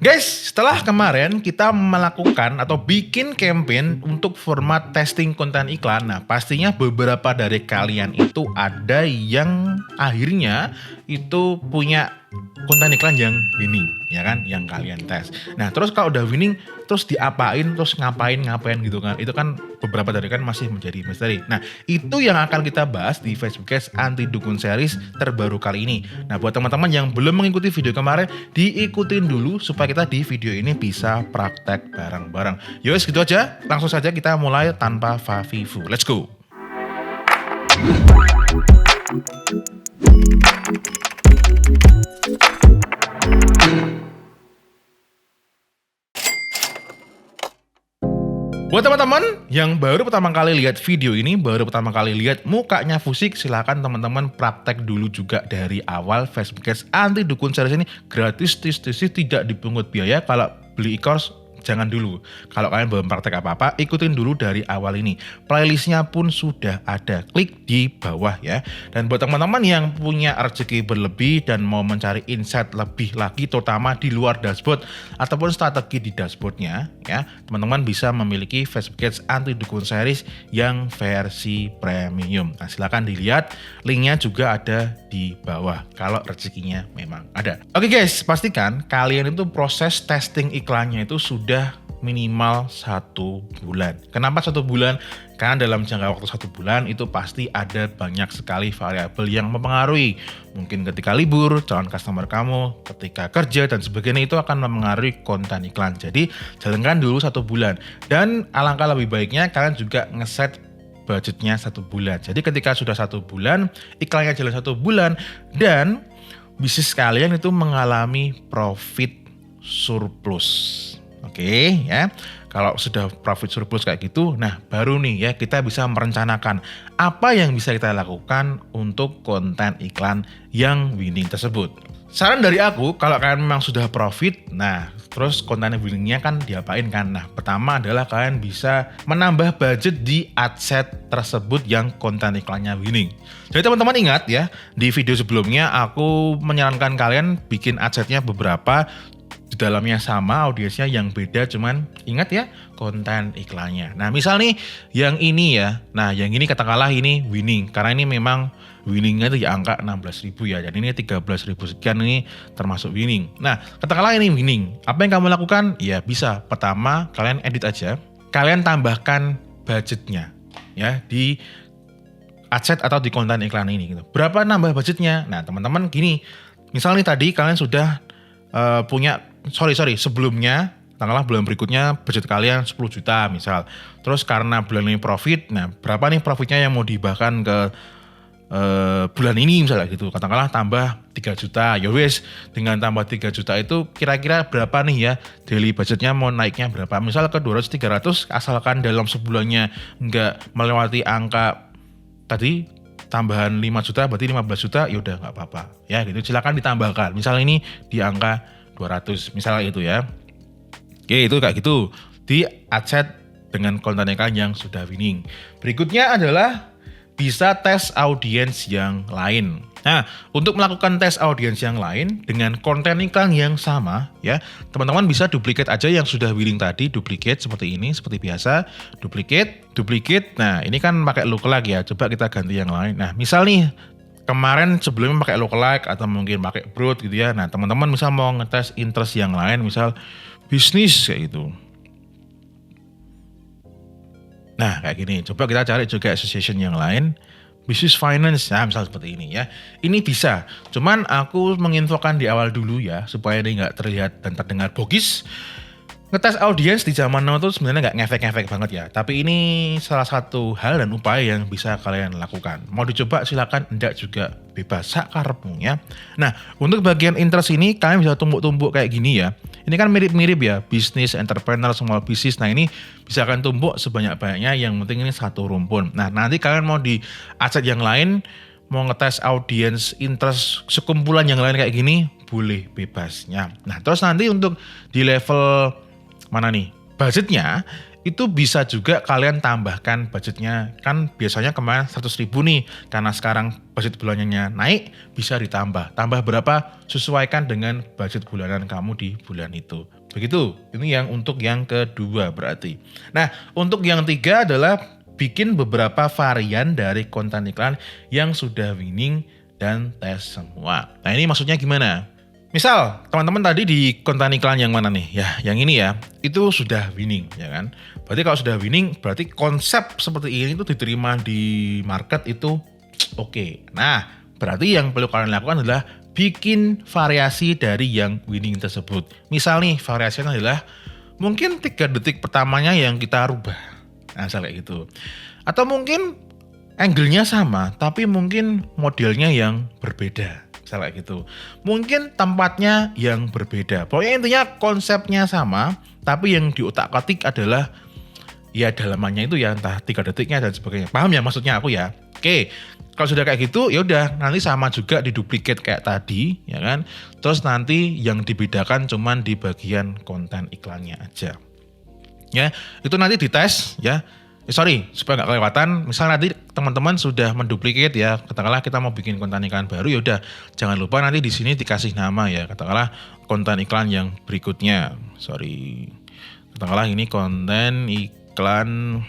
Guys, setelah kemarin kita melakukan atau bikin campaign untuk format testing konten iklan, nah pastinya beberapa dari kalian itu ada yang akhirnya itu punya konten iklan yang winning, ya kan, yang kalian tes. Nah terus kalau udah winning, terus diapain, terus ngapain gitu kan, itu kan beberapa dari kan masih menjadi misteri. Nah itu yang akan kita bahas di Facebook Ads Anti Dukun Series terbaru kali ini. Nah buat teman-teman yang belum mengikuti video kemarin, diikutin dulu supaya kita di video ini bisa praktek bareng-bareng. Yowes gitu aja, langsung saja kita mulai tanpa fafifu. Let's go! Buat teman-teman yang baru pertama kali lihat video ini, baru pertama kali lihat mukanya Fusik, silakan teman-teman praktek dulu juga dari awal. Facebook Ads Anti Dukun Series ini gratis, tidak dipungut biaya. Kalau beli e-course jangan dulu. Kalau kalian belum praktek apa-apa, ikutin dulu dari awal ini. Playlistnya pun sudah ada, klik di bawah ya. Dan buat teman-teman yang punya rezeki berlebih dan mau mencari insight lebih lagi, terutama di luar dashboard ataupun strategi di dashboardnya ya, teman-teman bisa memiliki Facebook Ads Anti Dukun Series yang versi premium. Nah silakan dilihat, linknya juga ada di bawah kalau rezekinya memang ada. Oke guys, pastikan kalian itu proses testing iklannya itu sudah minimal 1 bulan. Kenapa 1 bulan? Karena dalam jangka waktu 1 bulan itu pasti ada banyak sekali variabel yang mempengaruhi. Mungkin ketika libur, calon customer kamu, ketika kerja dan sebagainya, itu akan mempengaruhi konten iklan. Jadi jalankan dulu 1 bulan. Dan alangkah lebih baiknya kalian juga ngeset budgetnya 1 bulan. Jadi ketika sudah 1 bulan, iklannya jalan 1 bulan, dan bisnis kalian itu mengalami profit surplus. Oke ya, kalau sudah profit surplus kayak gitu, nah baru nih ya kita bisa merencanakan apa yang bisa kita lakukan untuk konten iklan yang winning tersebut. Saran dari aku, kalau kalian memang sudah profit, nah terus konten winningnya kan diapain kan? Nah pertama adalah kalian bisa menambah budget di adset tersebut yang konten iklannya winning. Jadi teman-teman ingat ya, di video sebelumnya aku menyarankan kalian bikin adsetnya beberapa, di dalamnya sama, audiensnya yang beda, cuman ingat ya konten iklannya. Nah misal nih yang ini ya, nah yang ini katakanlah ini winning, karena ini memang winningnya itu ya angka 16.000 ya, dan ini 13.000 sekian, ini termasuk winning. Nah katakanlah ini winning, apa yang kamu lakukan? Ya bisa, pertama kalian edit aja, kalian tambahkan budgetnya ya di adset atau di konten iklan ini gitu. Berapa nambah budgetnya? Nah teman-teman gini, misal nih tadi kalian sudah punya sebelumnya, katakanlah bulan berikutnya budget kalian 10 juta misal. Terus karena bulan ini profit, nah berapa nih profitnya yang mau dibahkan ke bulan ini misalnya gitu. Katakanlah tambah 3 juta, ya wes dengan tambah 3 juta itu kira-kira berapa nih ya daily budgetnya mau naiknya berapa. Misal ke 200-300, asalkan dalam sebulannya nggak melewati angka tadi, tambahan 5 juta berarti 15 juta, ya udah nggak apa-apa ya gitu, silakan ditambahkan. Misal ini di angka 200 misalnya itu ya. Oke, itu kayak gitu di adset dengan konten iklan yang sudah winning. Berikutnya adalah bisa tes audiens yang lain. Nah, untuk melakukan tes audiens yang lain dengan konten iklan yang sama ya, teman-teman bisa duplicate aja yang sudah winning tadi, duplicate seperti ini, seperti biasa, duplicate. Nah, ini kan pakai lookalike ya, coba kita ganti yang lain. Nah, misal nih kemarin sebelumnya pakai lookalike atau mungkin pakai broad gitu ya. Nah, teman-teman misal mau ngetes interest yang lain, misal bisnis kayak gitu. Nah, kayak gini. Coba kita cari juga association yang lain. Business finance, nah misal seperti ini ya. Ini bisa. Cuman aku menginfokan di awal dulu ya, supaya ini nggak terlihat dan terdengar bogis. Ngetes audiens di zaman now itu sebenarnya nggak ngefek-ngefek banget ya. Tapi ini salah satu hal dan upaya yang bisa kalian lakukan. Mau dicoba silakan, enggak juga bebas, sakarepmu ya. Nah, untuk bagian interest ini kalian bisa tumbuk-tumbuk kayak gini ya. Ini kan mirip-mirip ya, bisnis, entrepreneur, small business. Nah ini bisa kalian tumbuk sebanyak-banyaknya, yang penting ini satu rumpun. Nah nanti kalian mau di aset yang lain, mau ngetes audience, interest, sekumpulan yang lain kayak gini, boleh bebasnya. Nah terus nanti untuk di level mana nih budgetnya, itu bisa juga kalian tambahkan budgetnya. Kan biasanya kemarin 100.000 nih, karena sekarang budget bulanannya naik, bisa ditambah. Tambah berapa? Sesuaikan dengan budget bulanan kamu di bulan itu. Begitu, ini yang untuk yang kedua berarti. Nah, untuk yang tiga adalah bikin beberapa varian dari konten iklan yang sudah winning dan tes semua. Nah, ini maksudnya gimana? Misal, teman-teman tadi di konten iklan yang mana nih? Ya, yang ini ya, itu sudah winning, ya kan? Berarti kalau sudah winning, berarti konsep seperti ini itu diterima di market itu oke. Nah, berarti yang perlu kalian lakukan adalah bikin variasi dari yang winning tersebut. Misal nih, variasinya adalah mungkin 3 detik pertamanya yang kita rubah. Nah, misal kayak gitu. Atau mungkin angle-nya sama, tapi mungkin modelnya yang berbeda. Misal kayak gitu. Mungkin tempatnya yang berbeda. Pokoknya intinya konsepnya sama, tapi yang diotak-atik adalah ya dalamannya itu ya entah 3 detiknya dan sebagainya. Paham ya maksudnya aku ya? Oke. Kalau sudah kayak gitu, ya udah nanti sama juga diduplikat kayak tadi, ya kan? Terus nanti yang dibedakan cuman di bagian konten iklannya aja. Ya, itu nanti dites ya. Supaya nggak kelewatan. Misal nanti teman-teman sudah menduplikat ya, katakanlah kita mau bikin konten iklan baru, ya udah jangan lupa nanti di sini dikasih nama ya, katakanlah konten iklan yang berikutnya. Katakanlah ini konten iklan,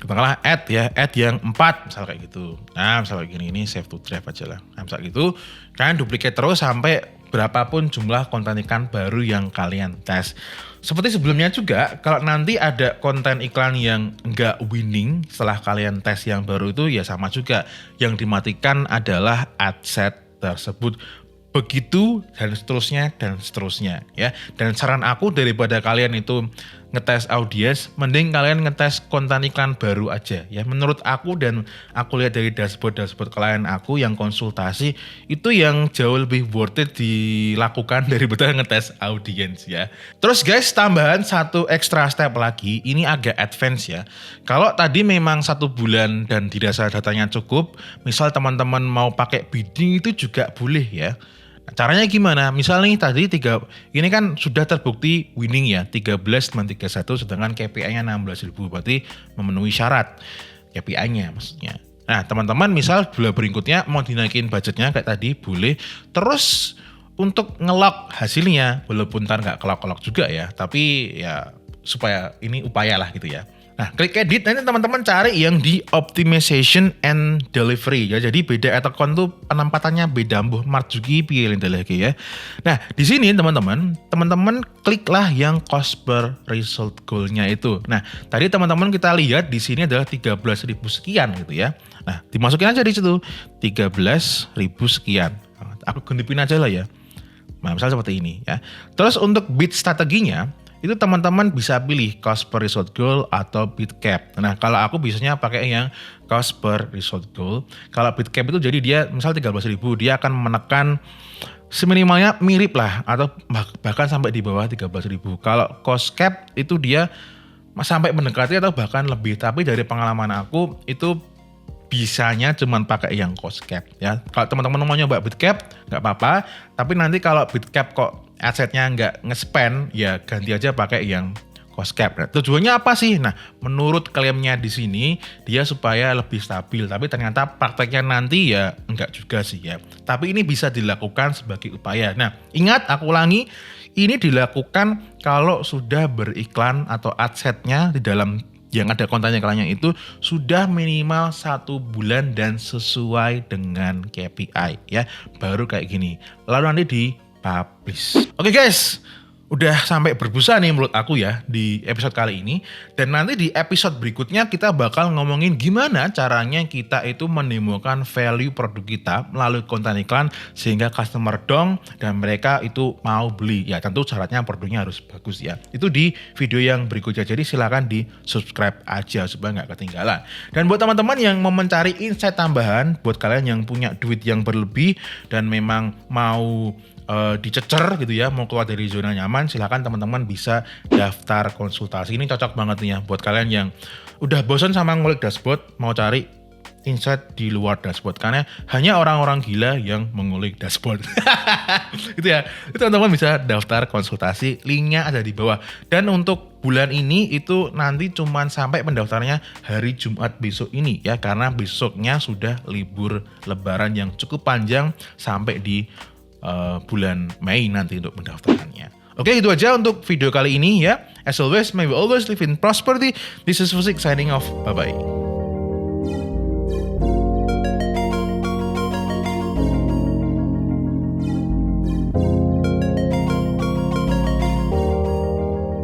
katakanlah ad yang 4 misal kayak gitu. Nah, misal kayak gini, ini save to drive aja lah. Nah, misal gitu, kalian duplicate terus sampai berapapun jumlah konten iklan baru yang kalian tes. Seperti sebelumnya juga, kalau nanti ada konten iklan yang nggak winning setelah kalian tes yang baru itu, ya sama juga. Yang dimatikan adalah ad set tersebut. Begitu dan seterusnya ya. Dan saran aku daripada kalian itu ngetes audiens, mending kalian ngetes konten iklan baru aja ya. Menurut aku dan aku lihat dari dashboard klien aku yang konsultasi, itu yang jauh lebih worth it dilakukan daripada ngetes audiens ya. Terus guys, tambahan satu extra step lagi, ini agak advance ya. Kalau tadi memang 1 bulan dan dirasa datanya cukup, misal teman-teman mau pakai bidding itu juga boleh ya. Caranya gimana? Misalnya tadi ini kan sudah terbukti winning ya, 13,31 sedangkan KPI-nya 16.000, berarti memenuhi syarat KPI-nya maksudnya. Nah, teman-teman misal bulan berikutnya mau dinaikin budgetnya kayak tadi boleh. Terus untuk ngelok hasilnya, walaupun ntar nggak kelok-kelok juga ya, tapi ya supaya ini upaya lah gitu ya. Nah, klik edit, nanti teman-teman cari yang di optimization and delivery ya. Jadi beda etekon tuh penempatannya beda, mbuh marjuki piye lagi ya. Nah, di sini teman-teman kliklah yang cost per result goal-nya itu. Nah, tadi teman-teman kita lihat di sini adalah 13.000 sekian gitu ya. Nah, dimasukin aja di situ 13.000 sekian. Nah, aku gentipin aja lah ya. Nah, misalnya seperti ini ya. Terus untuk bid strateginya, itu teman-teman bisa pilih cost per result goal atau bid cap. Nah, kalau aku biasanya pakai yang cost per result goal. Kalau bid cap itu jadi dia misal 13.000, dia akan menekan seminimalnya mirip lah atau bahkan sampai di bawah 13.000. Kalau cost cap itu dia sampai mendekati atau bahkan lebih. Tapi dari pengalaman aku itu bisanya cuman pakai yang cost cap ya. Kalau teman-teman mau nyoba bid cap nggak apa-apa, tapi nanti kalau bid cap kok asetnya nggak nge-spend, ya ganti aja pakai yang cost cap. Nah, tujuannya apa sih? Nah, menurut klaimnya di sini dia supaya lebih stabil, tapi ternyata prakteknya nanti ya enggak juga sih ya. Tapi ini bisa dilakukan sebagai upaya. Nah, ingat aku ulangi, ini dilakukan kalau sudah beriklan atau adsetnya di dalam yang ada konten iklannya itu sudah minimal 1 bulan dan sesuai dengan KPI ya. Baru kayak gini. Lalu nanti publish. Oke guys, udah sampai berbusa nih menurut aku ya di episode kali ini. Dan nanti di episode berikutnya kita bakal ngomongin gimana caranya kita itu menemukan value produk kita melalui konten iklan sehingga customer dong dan mereka itu mau beli. Ya tentu syaratnya produknya harus bagus ya. Itu di video yang berikutnya. Jadi silakan di subscribe aja supaya nggak ketinggalan. Dan buat teman-teman yang mau mencari insight tambahan, buat kalian yang punya duit yang berlebih dan memang mau dicecer gitu ya, mau keluar dari zona nyaman, silakan teman-teman bisa daftar konsultasi. Ini cocok banget nih ya buat kalian yang udah bosan sama ngulik dashboard, mau cari insight di luar dashboard, karena hanya orang-orang gila yang mengulik dashboard. Itu ya, itu teman-teman bisa daftar konsultasi, linknya ada di bawah. Dan untuk bulan ini itu nanti cuman sampai pendaftarannya hari Jumat besok ini ya, karena besoknya sudah libur lebaran yang cukup panjang sampai di bulan Mei nanti untuk pendaftarannya. Oke, itu aja untuk video kali ini ya. As always, may we always live in prosperity. This is Fusik signing off. Bye-bye.